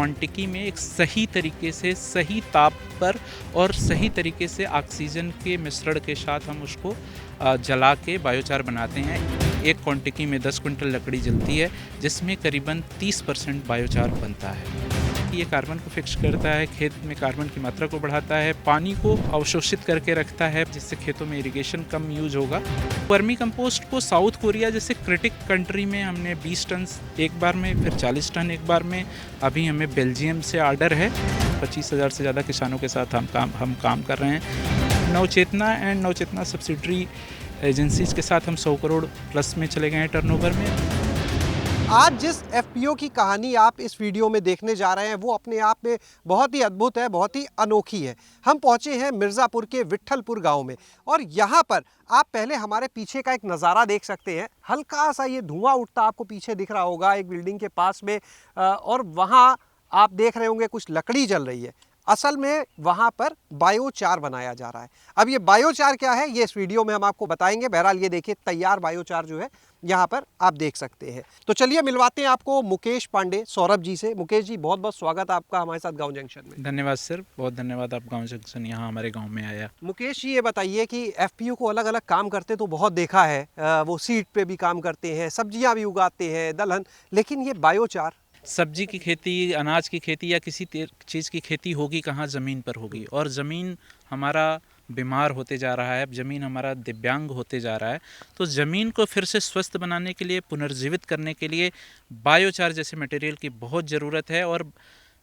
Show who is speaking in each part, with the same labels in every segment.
Speaker 1: Quantity में एक सही तरीके से, सही ताप पर और सही तरीके से ऑक्सीजन के मिश्रण के साथ हम उसको जला के बायोचार बनाते हैं। एक क्वांटिटी में 10 क्विंटल लकड़ी जलती है, जिसमें करीबन 30% बायोचार बनता है। ये कार्बन को फिक्स करता है, खेत में कार्बन की मात्रा को बढ़ाता है, पानी को अवशोषित करके रखता है, जिससे खेतों में इरिगेशन कम यूज होगा। वर्मी कंपोस्ट को साउथ कोरिया जैसे क्रिटिक कंट्री में हमने 20 टन एक बार में, फिर 40 टन एक बार में, अभी हमें बेल्जियम से ऑर्डर है। 25,000 से ज़्यादा किसानों के साथ हम काम कर रहे हैं। नवचेतना एंड नवचेतना सब्सिडरी एजेंसीज के साथ हम 100 करोड़ प्लस में चले गए हैं टर्नओवर में।
Speaker 2: आज जिस एफपीओ की कहानी आप इस वीडियो में देखने जा रहे हैं वो अपने आप में बहुत ही अद्भुत है, बहुत ही अनोखी है। हम पहुंचे हैं मिर्ज़ापुर के विट्ठलपुर गांव में और यहाँ पर आप पहले हमारे पीछे का एक नज़ारा देख सकते हैं। हल्का सा ये धुआं उठता आपको पीछे दिख रहा होगा एक बिल्डिंग के पास में, और वहाँ आप देख रहे होंगे कुछ लकड़ी जल रही है। असल में वहाँ पर बायोचार बनाया जा रहा है। अब ये बायोचार क्या है ये इस वीडियो में हम आपको बताएंगे। बहरहाल ये देखिए तैयार बायोचार जो है यहाँ पर आप देख सकते हैं। तो चलिए मिलवाते हैं आपको मुकेश पांडे सौरभ जी से। मुकेश जी बहुत बहुत स्वागत आपका हमारे साथ गांव जंक्शन में।
Speaker 1: धन्यवाद सर, बहुत धन्यवाद आप गांव जंक्शन यहाँ हमारे गांव में आया।
Speaker 2: मुकेश जी ये बताइए कि एफपीओ को अलग अलग काम करते तो बहुत देखा है, वो सीड पे भी काम करते हैं, सब्जियां भी उगाते हैं, दलहन, लेकिन ये बायोचार
Speaker 1: सब्जी की खेती, अनाज की खेती या किसी चीज़ की खेती होगी कहाँ, ज़मीन पर होगी। और ज़मीन हमारा बीमार होते जा रहा है, ज़मीन हमारा दिव्यांग होते जा रहा है। तो ज़मीन को फिर से स्वस्थ बनाने के लिए, पुनर्जीवित करने के लिए बायोचार जैसे मटेरियल की बहुत ज़रूरत है। और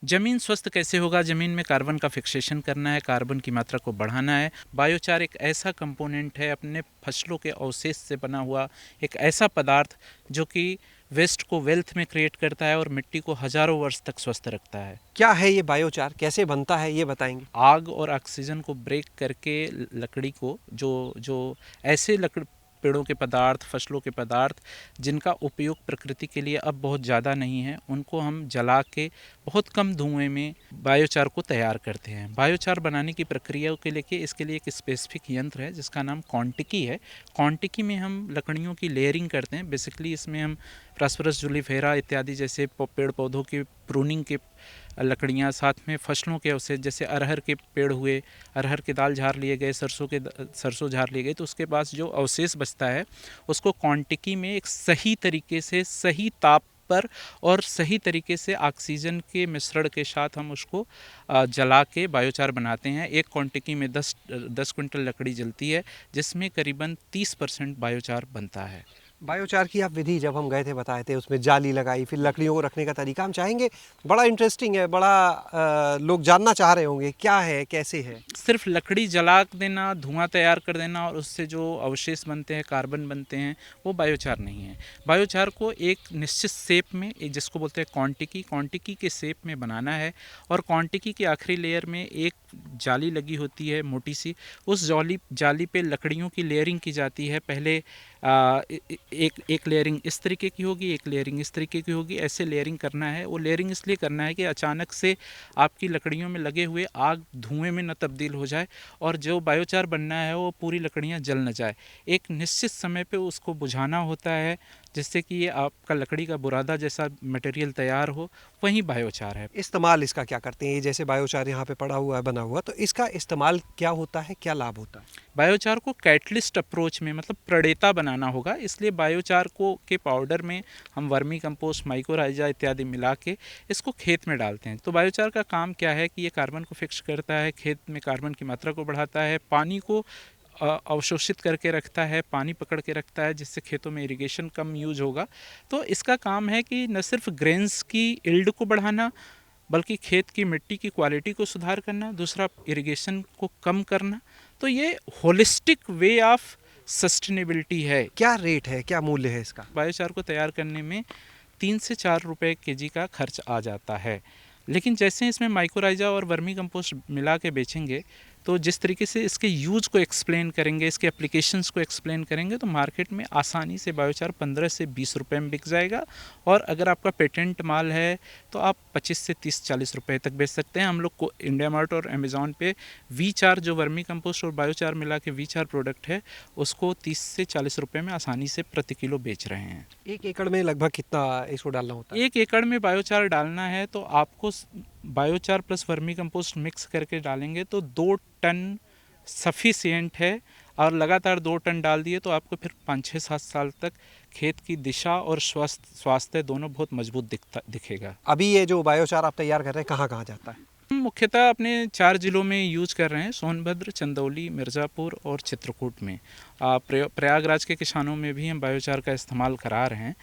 Speaker 1: ज़मीन स्वस्थ कैसे होगा? ज़मीन में कार्बन का फिक्सेशन करना है, कार्बन की मात्रा को बढ़ाना है। बायोचार एक ऐसा कंपोनेंट है, अपने फसलों के अवशेष से बना हुआ एक ऐसा पदार्थ जो कि वेस्ट को वेल्थ में क्रिएट करता है और मिट्टी को हजारों वर्ष तक स्वस्थ रखता है।
Speaker 2: क्या है ये बायोचार, कैसे बनता है ये बताएंगे?
Speaker 1: आग और ऑक्सीजन को ब्रेक करके लकड़ी को, जो ऐसे पेड़ों के पदार्थ, फसलों के पदार्थ जिनका उपयोग प्रकृति के लिए अब बहुत ज़्यादा नहीं है, उनको हम जला के बहुत कम धुएं में बायोचार को तैयार करते हैं। बायोचार बनाने की प्रक्रिया के लिए इसके लिए एक स्पेसिफिक यंत्र है जिसका नाम कॉन्टिकी है। कॉन्टिकी में हम लकड़ियों की लेयरिंग करते हैं। बेसिकली इसमें हम प्रॉस्परस जूलीफेरा इत्यादि जैसे पेड़ पौधों की प्रूनिंग के लकड़ियाँ, साथ में फसलों के अवशेष जैसे अरहर के पेड़ हुए, अरहर के दाल झाड़ लिए गए, सरसों झाड़ लिए गए, तो उसके पास जो अवशेष बचता है उसको क्वांटिटी में एक सही तरीके से, सही ताप पर और सही तरीके से ऑक्सीजन के मिश्रण के साथ हम उसको जला के बायोचार बनाते हैं। एक क्वांटिटी में 10 क्विंटल लकड़ी जलती है, जिसमें करीबन 30% बायोचार बनता है।
Speaker 2: बायोचार की आप विधि जब हम गए थे बताए थे, उसमें जाली लगाई, फिर लकड़ियों को रखने का तरीका हम चाहेंगे, बड़ा इंटरेस्टिंग है, बड़ा लोग जानना चाह रहे होंगे क्या है कैसे है।
Speaker 1: सिर्फ लकड़ी जला देना, धुआं तैयार कर देना और उससे जो अवशेष बनते हैं, कार्बन बनते हैं, वो बायोचार नहीं है। बायोचार को एक निश्चित शेप में, जिसको बोलते हैं क्वांटिकी के शेप में बनाना है। और क्वांटिकी की आखिरी लेयर में एक जाली लगी होती है मोटी सी, उस जाली पे लकड़ियों की लेयरिंग की जाती है। पहले एक लेयरिंग इस तरीके की होगी, एक लेयरिंग इस तरीके की होगी, ऐसे लेयरिंग करना है। वो लेयरिंग इसलिए करना है कि अचानक से आपकी लकड़ियों में लगे हुए आग धुएं में न तब्दील हो जाए और जो बायोचार बनना है वो पूरी लकड़ियां जल न जाए। एक निश्चित समय पे उसको बुझाना होता है जिससे कि ये आपका लकड़ी का बुरादा जैसा मटेरियल तैयार हो, वही बायोचार है।
Speaker 2: इस्तेमाल इसका क्या करते हैं? ये जैसे बायोचार यहाँ पे पड़ा हुआ है, बना हुआ, तो इसका इस्तेमाल क्या होता है, क्या लाभ होता है?
Speaker 1: बायोचार को कैटलिस्ट अप्रोच में, मतलब प्रणेता बनाना होगा, इसलिए बायोचार को के पाउडर में हम वर्मी कंपोस्ट, माइकोराइजा इत्यादि मिला के इसको खेत में डालते हैं। तो बायोचार का काम क्या है कि ये कार्बन को फिक्स करता है, खेत में कार्बन की मात्रा को बढ़ाता है, पानी को अवशोषित करके रखता है, पानी पकड़ के रखता है, जिससे खेतों में इरिगेशन कम यूज होगा। तो इसका काम है कि न सिर्फ ग्रेन्स की इल्ड को बढ़ाना, बल्कि खेत की मिट्टी की क्वालिटी को सुधार करना, दूसरा इरिगेशन को कम करना। तो ये होलिस्टिक वे ऑफ सस्टेनेबिलिटी है।
Speaker 2: क्या रेट है, क्या मूल्य है इसका?
Speaker 1: बायोचार को तैयार करने में 3 से 4 रुपए केजी का खर्च आ जाता है, लेकिन जैसे इसमें माइकोराइजा और वर्मी कंपोस्ट मिला के बेचेंगे तो जिस तरीके से इसके यूज़ को एक्सप्लेन करेंगे, इसके एप्लीकेशंस को एक्सप्लेन करेंगे, तो मार्केट में आसानी से बायोचार 15 से 20 रुपए में बिक जाएगा। और अगर आपका पेटेंट माल है तो आप 25 से 30-40 रुपए तक बेच सकते हैं। हम लोग को इंडिया मार्ट और अमेज़ॉन पे V4 जो वर्मी कंपोस्ट और बायोचार मिला के V4 प्रोडक्ट है, उसको 30 से 40 रुपए में आसानी से प्रति किलो बेच रहे हैं।
Speaker 2: 1 एकड़ में लगभग कितना इसको डालना होता है?
Speaker 1: 1 एकड़ में बायोचार डालना है तो आपको biochar plus vermi compost mix करके डालेंगे तो 2 टन सफिशिएंट है। और लगातार 2 टन डाल दिए तो आपको फिर 5-6-7 साल तक खेत की दिशा और स्वास्थ्य दोनों बहुत मजबूत दिखेगा।
Speaker 2: अभी ये जो बायोचार आप तैयार कर रहे हैं कहाँ कहाँ जाता है?
Speaker 1: हम मुख्यतः अपने 4 जिलों में यूज कर रहे हैं, सोनभद्र, चंदौली, मिर्ज़ापुर और चित्रकूट में। प्रयागराज के किसानों में भी हम बायोचार का इस्तेमाल करा रहे हैं।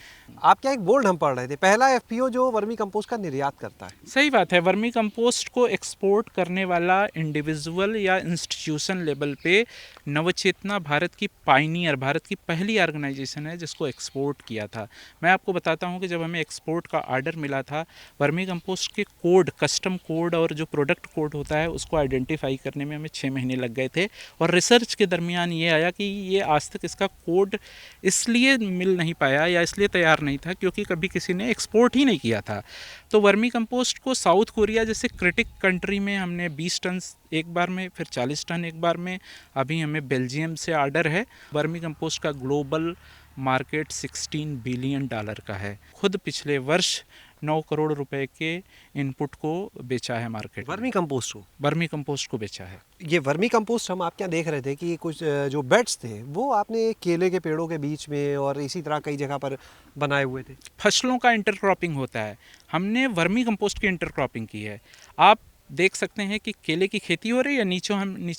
Speaker 2: आप क्या एक बोर्ड हम पढ़ रहे थे, पहला एफपीओ जो वर्मी कंपोस्ट का निर्यात करता है।
Speaker 1: सही बात है। वर्मी कंपोस्ट को एक्सपोर्ट करने वाला इंडिविजुअल या इंस्टीट्यूशन लेवल पे नवचेतना भारत की पायनियर, भारत की पहली ऑर्गेनाइजेशन है जिसको एक्सपोर्ट किया था। मैं आपको बताता हूँ कि जब हमें एक्सपोर्ट का ऑर्डर मिला था, वर्मी कंपोस्ट के कोड, कस्टम कोड और जो प्रोडक्ट कोड होता है उसको आइडेंटिफाई करने में हमें 6 महीने लग गए थे। और रिसर्च के दरमियान ये आया कि ये आज तक इसका कोड इसलिए मिल नहीं पाया या इसलिए तैयार नहीं था क्योंकि कभी किसी ने एक्सपोर्ट ही नहीं किया था। तो वर्मी कंपोस्ट को साउथ कोरिया जैसे क्रिटिक कंट्री में हमने 20 टन एक बार में, फिर 40 टन एक बार में, अभी हमें बेल्जियम से ऑर्डर है। वर्मी कंपोस्ट का ग्लोबल मार्केट $16 बिलियन का है। खुद पिछले वर्ष 9 करोड़ रुपए के इनपुट को बेचा है मार्केट।
Speaker 2: वर्मी कंपोस्ट को?
Speaker 1: वर्मी कंपोस्ट को बेचा है।
Speaker 2: ये वर्मी कंपोस्ट हम आपके यहाँ देख रहे थे कि कुछ जो बेड्स थे वो आपने केले के पेड़ों के बीच में और इसी तरह कई जगह पर बनाए हुए थे।
Speaker 1: फसलों का इंटरक्रॉपिंग होता है, हमने वर्मी कंपोस्ट की इंटरक्रॉपिंग की है। आप देख सकते हैं कि केले की खेती हो रही है, नीचे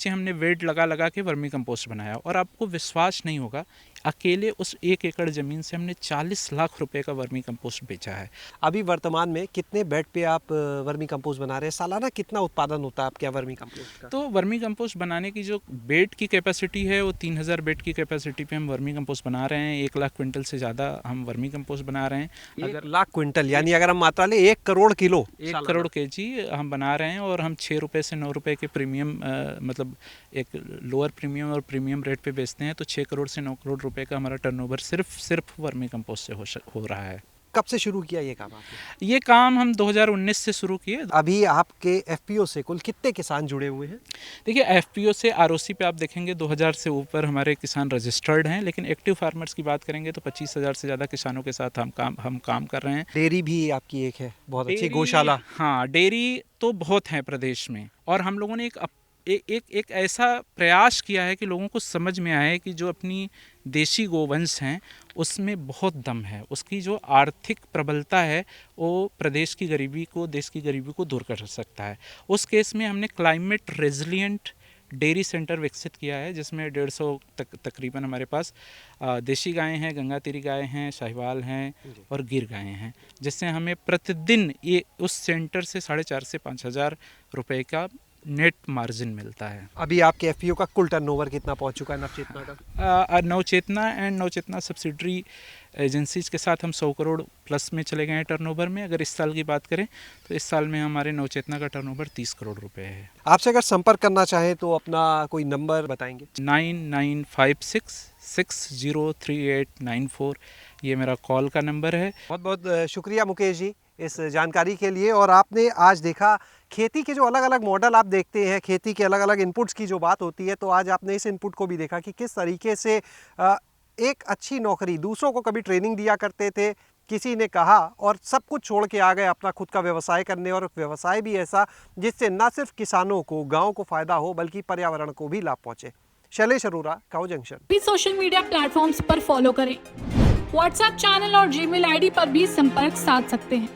Speaker 1: हमने वेड लगा के वर्मी कंपोस्ट बनाया। और आपको विश्वास नहीं होगा, अकेले उस 1 एकड़ ज़मीन से हमने 40 लाख रुपए का वर्मी कंपोस्ट बेचा है।
Speaker 2: अभी वर्तमान में कितने बेड पे आप वर्मी कंपोस्ट बना रहे हैं? सालाना कितना उत्पादन होता है आपके यहाँ वर्मी कंपोस्ट का?
Speaker 1: तो वर्मी कंपोस्ट बनाने की जो बेड की कैपेसिटी है वो 3000 बेड की कैपेसिटी पे हम वर्मी कंपोस्ट बना रहे हैं। 1 लाख क्विंटल से ज़्यादा हम वर्मी कंपोस्ट बना रहे हैं।
Speaker 2: 1 लाख क्विंटल, यानी अगर हम मात्रा लें 1 करोड़ किलो,
Speaker 1: 1 करोड़ केजी हम बना रहे हैं। और हम 6 रुपये से 9 रुपये के प्रीमियम, मतलब एक लोअर प्रीमियम और प्रीमियम रेट पे बेचते हैं। तो 6 करोड़ से 9 करोड़ रुपए का हमारा टर्नओवर सिर्फ वर्मी कंपोस्ट से हो रहा है।
Speaker 2: कब से शुरू किया ये काम आपने?
Speaker 1: ये काम हम 2019 से शुरू किए।
Speaker 2: अभी आपके एफपीओ से कुल कितने किसान जुड़े हुए हैं?
Speaker 1: देखिए, एफपीओ से आरओसी पे आप देखेंगे 2000 से ऊपर हमारे किसान रजिस्टर्ड हैं, लेकिन एक्टिव फार्मर्स की बात करेंगे तो 25,000 से ज़्यादा किसानों के साथ हम काम कर रहे हैं।
Speaker 2: डेयरी भी आपकी एक है, बहुत अच्छी गौशाला।
Speaker 1: हाँ, डेयरी तो बहुत हैं प्रदेश में। और हम लोगों ने एक ऐसा प्रयास किया है कि लोगों को समझ में आए कि जो अपनी देशी गोवंश हैं उसमें बहुत दम है, उसकी जो आर्थिक प्रबलता है वो प्रदेश की गरीबी को, देश की गरीबी को दूर कर सकता है। उस केस में हमने क्लाइमेट रेजिलिएंट डेयरी सेंटर विकसित किया है जिसमें 150 तकरीबन हमारे पास देशी गायें हैं, गंगातीरी गायें हैं, साहिवाल हैं और गिर गायें हैं, जिससे हमें प्रतिदिन ये उस सेंटर से 4,500 से 5,000 रुपए का नेट मार्जिन मिलता है।
Speaker 2: अभी आपके एफपीओ का कुल टर्नओवर कितना पहुंच चुका है नवचेतना का?
Speaker 1: नवचेतना एंड नवचेतना सब्सिडरी एजेंसीज के साथ हम 100 करोड़ प्लस में चले गए हैं टर्नओवर में। अगर इस साल की बात करें तो इस साल में हमारे नवचेतना का टर्नओवर 30 करोड़ रुपए है।
Speaker 2: आपसे अगर संपर्क करना चाहें तो अपना कोई नंबर बताएंगे?
Speaker 1: 9956603894 ये मेरा कॉल का नंबर है।
Speaker 2: बहुत बहुत शुक्रिया मुकेश जी इस जानकारी के लिए। और आपने आज देखा खेती के जो अलग अलग मॉडल आप देखते हैं, खेती के अलग अलग इनपुट्स की जो बात होती है, तो आज आपने इस इनपुट को भी देखा कि किस तरीके से एक अच्छी नौकरी, दूसरों को कभी ट्रेनिंग दिया करते थे, किसी ने कहा और सब कुछ छोड़ के आ गए अपना खुद का व्यवसाय करने, और व्यवसाय भी ऐसा जिससे न सिर्फ किसानों को, गाँव को फ़ायदा हो बल्कि पर्यावरण को भी लाभ पहुँचे। शैलेश अरोरा, काऊ जंक्शन।
Speaker 3: भी सोशल मीडिया प्लेटफॉर्म्स पर फॉलो करें, व्हाट्सएप चैनल और जीमेल आईडी पर भी संपर्क साध सकते हैं।